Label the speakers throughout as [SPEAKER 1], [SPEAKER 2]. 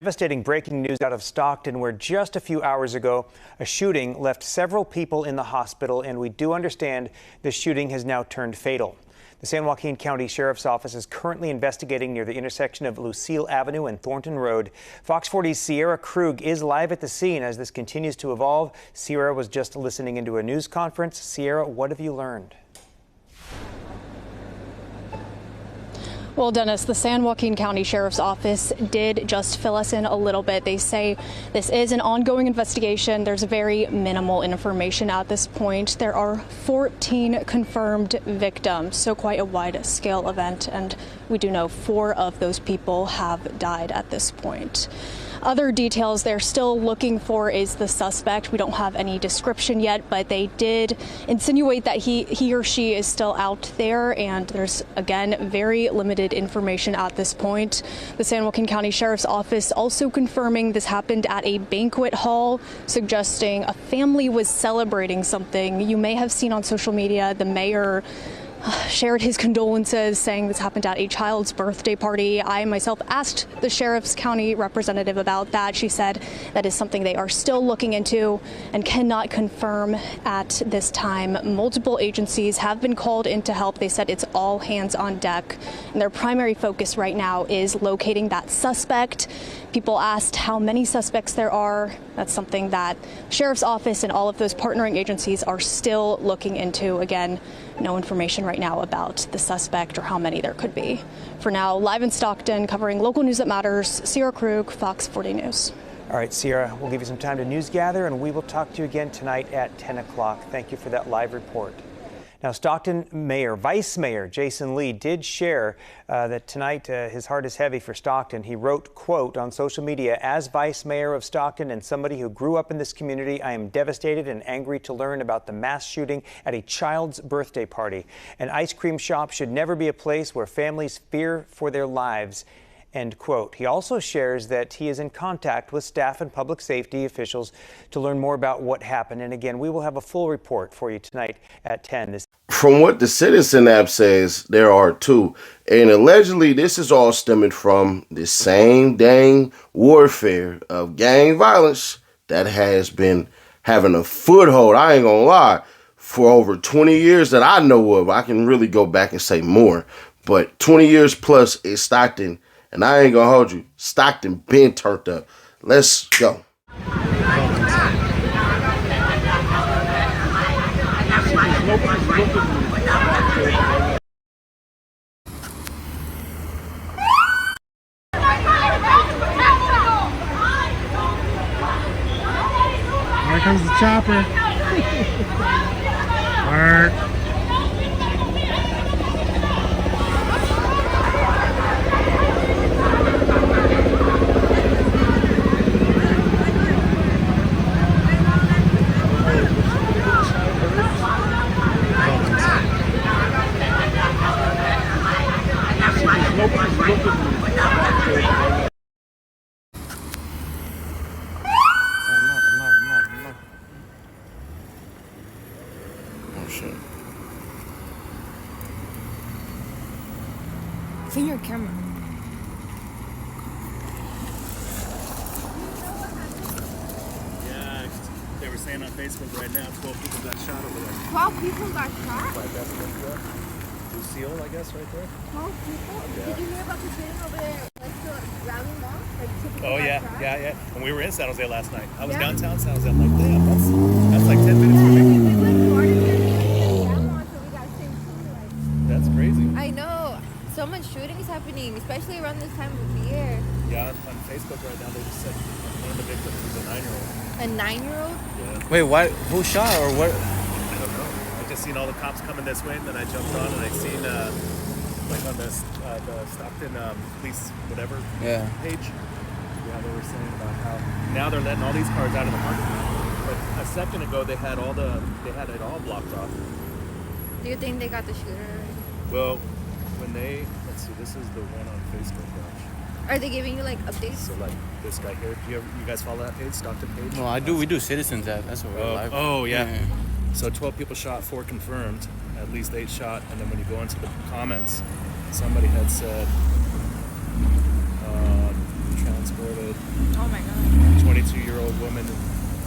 [SPEAKER 1] Devastating breaking news out of Stockton, where just a few hours ago, a shooting left several people in the hospital, and we do understand the shooting has now turned fatal. The San Joaquin County Sheriff's Office is currently investigating near the intersection of Lucille Avenue and Thornton Road. Fox 40's Sierra Krug is live at the scene as this continues to evolve. Sierra was just listening into a news conference. Sierra, what have you learned?
[SPEAKER 2] Well, Dennis, the San Joaquin County Sheriff's Office did just fill us in a little bit. They say this is an ongoing investigation. There's very minimal information at this point. There are 14 confirmed victims, so quite a wide-scale event, and we do know 4 of those people have died at this point. Other details they're still looking for is the suspect. We don't have any description yet, but they did insinuate that he or she is still out there, and there's, again, very limited information at this point. The San Joaquin County Sheriff's Office also confirming this happened at a banquet hall, suggesting a family was celebrating something. You may have seen on social media the mayor shared his condolences, saying this happened at a child's birthday party. I myself asked the Sheriff's County representative about that. She said that is something they are still looking into and cannot confirm at this time. Multiple agencies have been called in to help. They said it's all hands on deck, and their primary focus right now is locating that suspect. People asked how many suspects there are. That's something that Sheriff's Office and all of those partnering agencies are still looking into. Again, no information right now about the suspect or how many there could be. For now, live in Stockton, covering local news that matters, Sierra Krug, Fox 40 News.
[SPEAKER 1] All right, Sierra, we'll give you some time to news gather, and we will talk to you again tonight at 10 o'clock. Thank you for that live report. Now, Stockton Vice Mayor Jason Lee did share that tonight his heart is heavy for Stockton. He wrote, quote, on social media, "As Vice Mayor of Stockton and somebody who grew up in this community, I am devastated and angry to learn about the mass shooting at a child's birthday party. An ice cream shop should never be a place where families fear for their lives." End quote. He also shares that he is in contact with staff and public safety officials to learn more about what happened. And again, we will have a full report for you tonight at 10.
[SPEAKER 3] From what the Citizen app says, there are 2. And allegedly, this is all stemming from the same dang warfare of gang violence that has been having a foothold, I ain't gonna lie, for over 20 years that I know of. I can really go back and say more. But 20 years plus in Stockton. And I ain't gonna hold you, Stockton been turned up. Let's go.
[SPEAKER 4] Here comes the chopper. Work.
[SPEAKER 5] Clean your camera.
[SPEAKER 4] Yeah, they were saying on Facebook right now, 12 people got shot over there.
[SPEAKER 5] 12 people got shot?
[SPEAKER 4] Right, that's Lucille, I guess, right there.
[SPEAKER 5] 12 people?
[SPEAKER 4] Yeah.
[SPEAKER 5] Did you hear about the shooting over there next to Rally Mall? Like 2 people
[SPEAKER 4] Oh,
[SPEAKER 5] got
[SPEAKER 4] yeah,
[SPEAKER 5] shot?
[SPEAKER 4] yeah. And we were in San Jose last night. I was
[SPEAKER 5] Yeah.
[SPEAKER 4] downtown San Jose. I'm like, damn, that's like 10 minutes from me.
[SPEAKER 5] We went to Martin and Grandma, so we got same too. Like,
[SPEAKER 4] That's crazy.
[SPEAKER 5] I know. So much shootings happening, especially around this time of the year.
[SPEAKER 4] Yeah, on Facebook right now, they just said one of the victims was a 9-year-old.
[SPEAKER 5] A 9-year-old?
[SPEAKER 4] Yeah.
[SPEAKER 6] Wait, what? Who shot or what?
[SPEAKER 4] I don't know. I just seen all the cops coming this way, and then I jumped on and I seen like on the Stockton Police whatever page. Yeah, they were saying about how now they're letting all these cars out of the parking lot. But a second ago they had it all blocked off.
[SPEAKER 5] Do you think they got the shooter?
[SPEAKER 4] Well, when let's see, this is the one on Facebook.
[SPEAKER 5] Are they giving you like updates?
[SPEAKER 4] So like this guy here, you guys follow that page, Stockton page?
[SPEAKER 6] No, I do. We do Citizens app. That's what we're live.
[SPEAKER 4] Oh yeah. So 12 people shot, 4 confirmed, at least 8 shot, and then when you go into the comments, somebody had said transported.
[SPEAKER 5] Oh my god.
[SPEAKER 4] 22-year-old woman,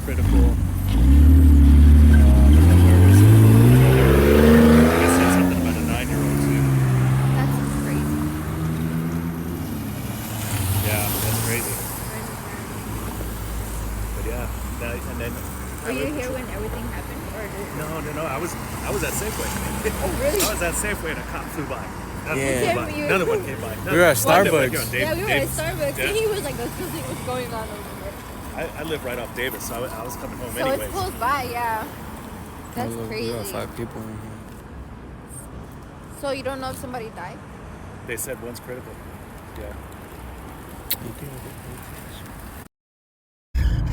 [SPEAKER 4] critical. And then where was it? I guess said something about a 9-year-old too.
[SPEAKER 5] That's crazy.
[SPEAKER 4] Yeah, that's crazy. But yeah, and then.
[SPEAKER 5] Were you here when everything happened, or
[SPEAKER 4] No. I was at Safeway.
[SPEAKER 5] Oh really?
[SPEAKER 4] I was at Safeway and a cop flew by.
[SPEAKER 6] Yeah.
[SPEAKER 4] Another one came by.
[SPEAKER 6] We were at Starbucks.
[SPEAKER 5] Yeah, we were at
[SPEAKER 4] Davis.
[SPEAKER 5] Starbucks,
[SPEAKER 4] Yeah.
[SPEAKER 5] and he was like, "Let's go see what's going on over there."
[SPEAKER 4] I live right off Davis, so I was coming home
[SPEAKER 5] So
[SPEAKER 4] anyways.
[SPEAKER 5] it's close by, yeah. That's
[SPEAKER 6] We
[SPEAKER 5] crazy.
[SPEAKER 6] got 5 people in here.
[SPEAKER 5] So you don't know if somebody died?
[SPEAKER 4] They said one's critical. Yeah.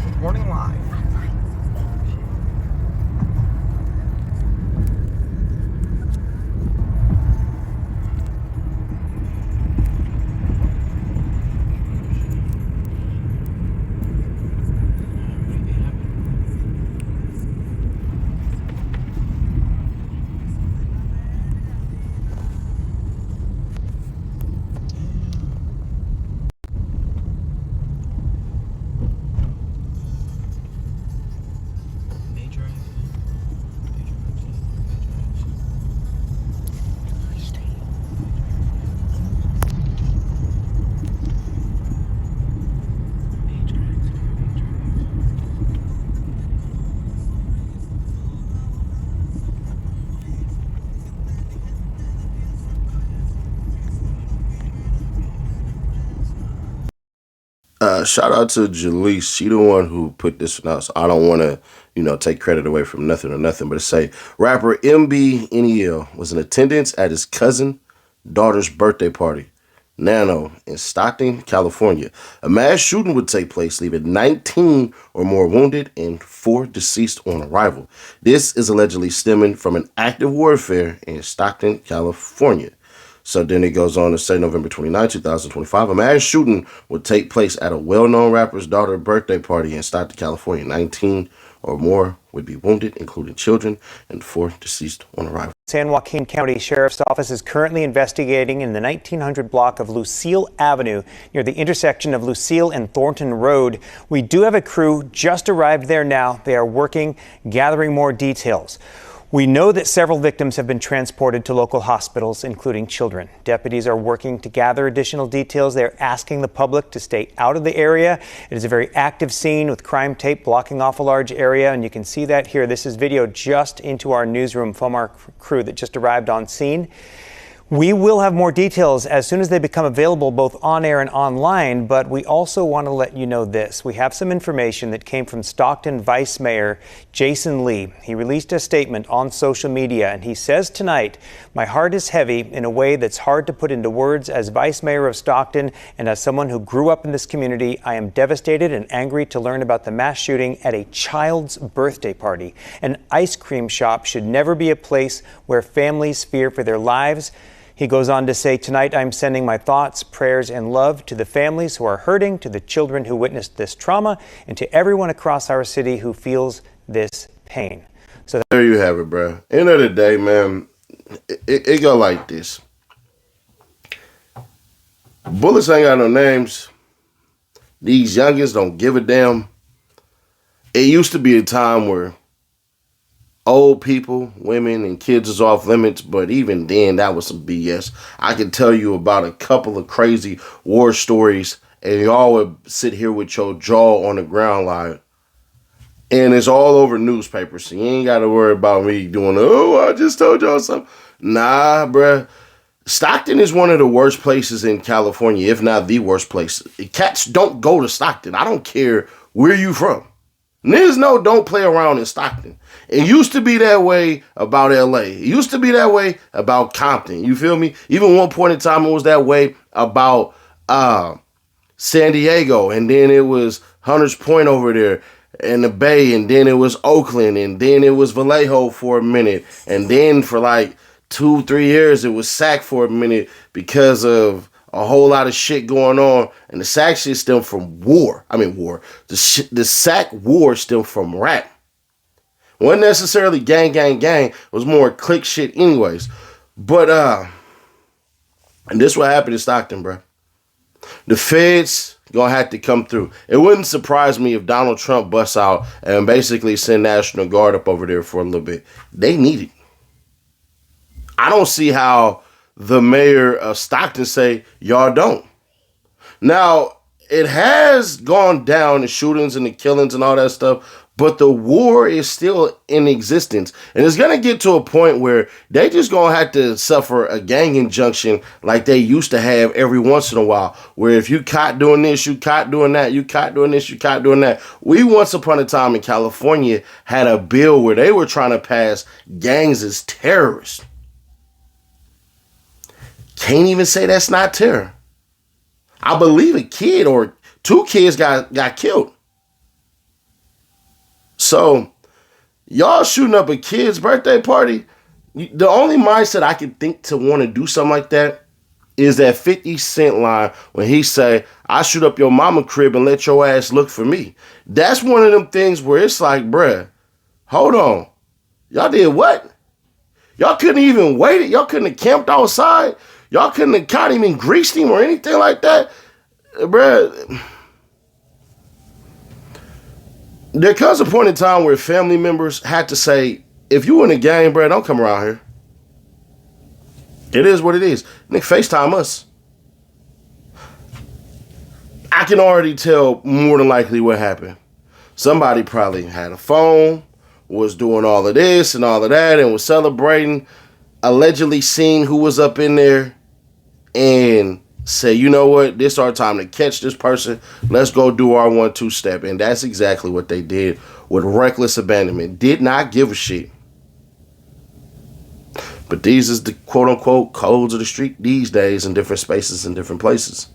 [SPEAKER 1] Reporting live.
[SPEAKER 3] Shout out to Jaleese. She the one who put this one out. So I don't want to, take credit away from nothing or nothing. But to say rapper MBNEL was in attendance at his cousin daughter's birthday party, Nano, in Stockton, California. A mass shooting would take place, leaving 19 or more wounded and 4 deceased on arrival. This is allegedly stemming from an active warfare in Stockton, California. So then it goes on to say November 29, 2025, a mass shooting would take place at a well-known rapper's daughter's birthday party in Stockton, California. 19 or more would be wounded, including children, and 4 deceased on arrival.
[SPEAKER 1] San Joaquin County Sheriff's Office is currently investigating in the 1900 block of Lucille Avenue near the intersection of Lucille and Thornton Road. We do have a crew just arrived there now. They are working, gathering more details. We know that several victims have been transported to local hospitals, including children. Deputies are working to gather additional details. They're asking the public to stay out of the area. It is a very active scene with crime tape blocking off a large area, and you can see that here. This is video just into our newsroom from our crew that just arrived on scene. We will have more details as soon as they become available both on air and online, but we also want to let you know this. We have some information that came from Stockton Vice Mayor Jason Lee. He released a statement on social media, and he says tonight, "My heart is heavy in a way that's hard to put into words. As Vice Mayor of Stockton and as someone who grew up in this community, I am devastated and angry to learn about the mass shooting at a child's birthday party. An ice cream shop should never be a place where families fear for their lives." He goes on to say, "Tonight I'm sending my thoughts, prayers, and love to the families who are hurting, to the children who witnessed this trauma, and to everyone across our city who feels this pain." So
[SPEAKER 3] there you have it, bro. End of the day, man, it go like this. Bullets ain't got no names. These youngins don't give a damn. It used to be a time where old people, women, and kids is off limits, but even then, that was some BS. I can tell you about a couple of crazy war stories, and y'all would sit here with your jaw on the ground like, and it's all over newspapers, so you ain't got to worry about me doing, "Oh, I just told y'all something." Nah, bruh. Stockton is one of the worst places in California, if not the worst place. Cats don't go to Stockton. I don't care where you from. Niggas know don't play around in Stockton. It used to be that way about LA. It used to be that way about Compton. You feel me? Even one point in time it was that way about San Diego. And then it was Hunters Point over there in the Bay. And then it was Oakland. And then it was Vallejo for a minute. And then for like 2-3 years it was Sac for a minute because of a whole lot of shit going on, and the Sac shit stemmed from war. The Sac war stemmed from rap. Wasn't necessarily gang. It was more clique shit anyways. But, and this what happened in Stockton, bro. The feds gonna have to come through. It wouldn't surprise me if Donald Trump busts out and basically send National Guard up over there for a little bit. They need it. I don't see how the mayor of Stockton say y'all don't. Now, it has gone down, the shootings and the killings and all that stuff, but the war is still in existence. And it's going to get to a point where they just going to have to suffer a gang injunction like they used to have every once in a while, where if you caught doing this, you caught doing that, you caught doing this, you caught doing that. We once upon a time in California had a bill where they were trying to pass gangs as terrorists. Can't even say that's not terror. I believe a kid or two kids got killed. So, y'all shooting up a kid's birthday party, the only mindset I can think to want to do something like that is that 50 Cent line when he say, I shoot up your mama crib and let your ass look for me. That's one of them things where it's like, bruh, hold on. Y'all did what? Y'all couldn't even wait it. Y'all couldn't have camped outside. Y'all couldn't have caught him and greased him or anything like that. Bruh. There comes a point in time where family members had to say, if you in a gang, bruh, don't come around here. It is what it is. Nick, FaceTime us. I can already tell more than likely what happened. Somebody probably had a phone, was doing all of this and all of that, and was celebrating, allegedly seen who was up in there, and say, you know what, this is our time to catch this person. Let's go do our 1-2 step. And that's exactly what they did with reckless abandonment. Did not give a shit. But these is the quote-unquote codes of the street these days in different spaces and different places.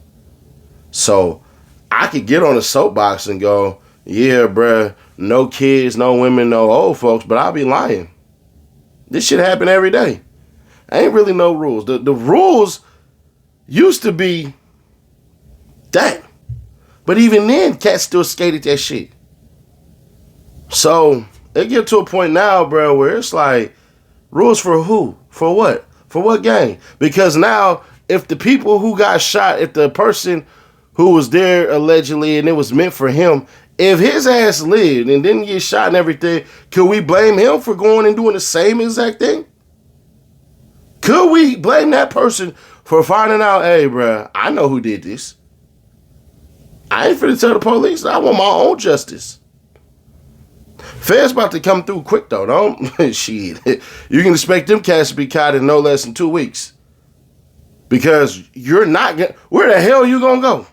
[SPEAKER 3] So I could get on a soapbox and go, yeah, bruh, no kids, no women, no old folks, but I'll be lying. This shit happen every day. Ain't really no rules. The rules used to be that. But even then, cats still skated that shit. So it get to a point now, bro, where it's like, rules for who? For what? For what gang? Because now, if the people who got shot, if the person who was there allegedly and it was meant for him, if his ass lived and didn't get shot and everything, could we blame him for going and doing the same exact thing? Could we blame that person for finding out, hey, bro, I know who did this. I ain't finna tell the police. I want my own justice. Feds about to come through quick, though. Don't shit. You can expect them cats to be caught in no less than 2 weeks. Because you're not gonna, where the hell you gonna go?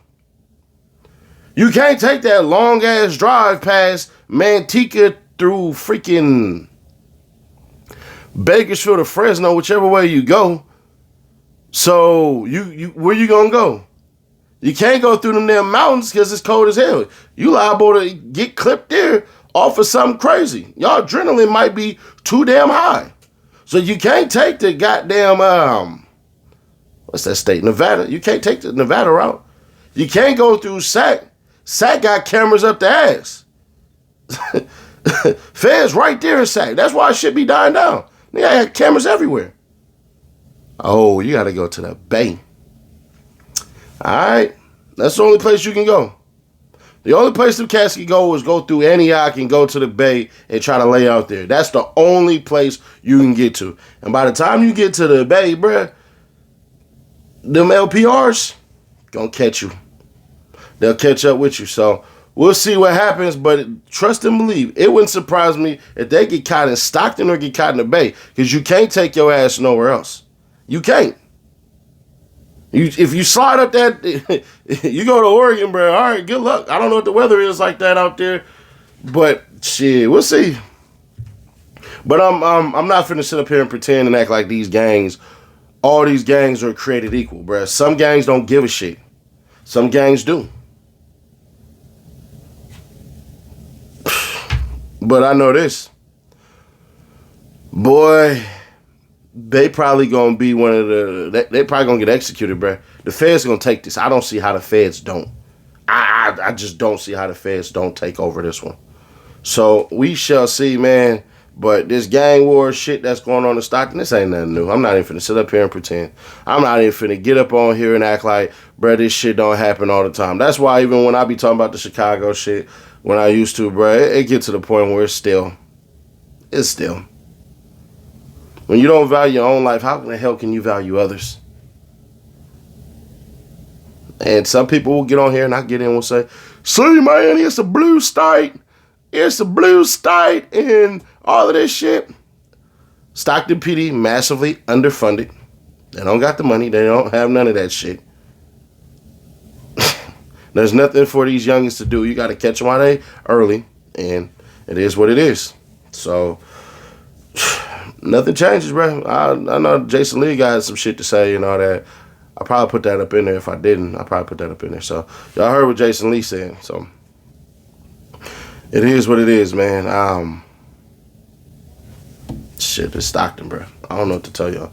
[SPEAKER 3] You can't take that long-ass drive past Manteca through freaking Bakersfield or Fresno, whichever way you go. So you where you gonna go? You can't go through them damn mountains because it's cold as hell. You liable to get clipped there off of something crazy. Your adrenaline might be too damn high. So you can't take the goddamn what's that state? Nevada. You can't take the Nevada route. You can't go through Sac. Sac got cameras up the ass. Feds right there in Sac. That's why it should be dying down. They got cameras everywhere. Oh, you got to go to the Bay. All right. That's the only place you can go. The only place the cats can go is go through Antioch and go to the Bay and try to lay out there. That's the only place you can get to. And by the time you get to the Bay, bruh, them LPRs gonna catch you. They'll catch up with you. So we'll see what happens, but trust and believe. It wouldn't surprise me if they get caught in Stockton or get caught in the Bay, because you can't take your ass nowhere else. You can't. If you slide up that, you go to Oregon, bro. All right, good luck. I don't know what the weather is like that out there, but shit, we'll see. But I'm not finna sit up here and pretend and act like all these gangs are created equal, bro. Some gangs don't give a shit. Some gangs do. But I know this, boy. They probably gonna be one of they probably gonna get executed, bro. The feds gonna take this. I don't see how the feds don't. I just don't see how the feds don't take over this one. So we shall see, man. But this gang war shit that's going on in Stockton, this ain't nothing new. I'm not even finna sit up here and pretend. I'm not even finna get up on here and act like, bruh, this shit don't happen all the time. That's why even when I be talking about the Chicago shit, when I used to, bruh, it get to the point where it's still. When you don't value your own life, how the hell can you value others? And some people will get on here and I get in and will say, see, man, it's a blue state. It's a blue state and all of this shit. Stockton PD massively underfunded. They don't got the money. They don't have none of that shit. There's nothing for these youngins to do. You got to catch them while they early, and it is what it is. So nothing changes, bro. I know Jason Lee got some shit to say and all that. I probably put that up in there. If I didn't, I probably put that up in there. So y'all heard what Jason Lee said. So it is what it is, man. Shit, it's Stockton, bro. I don't know what to tell y'all.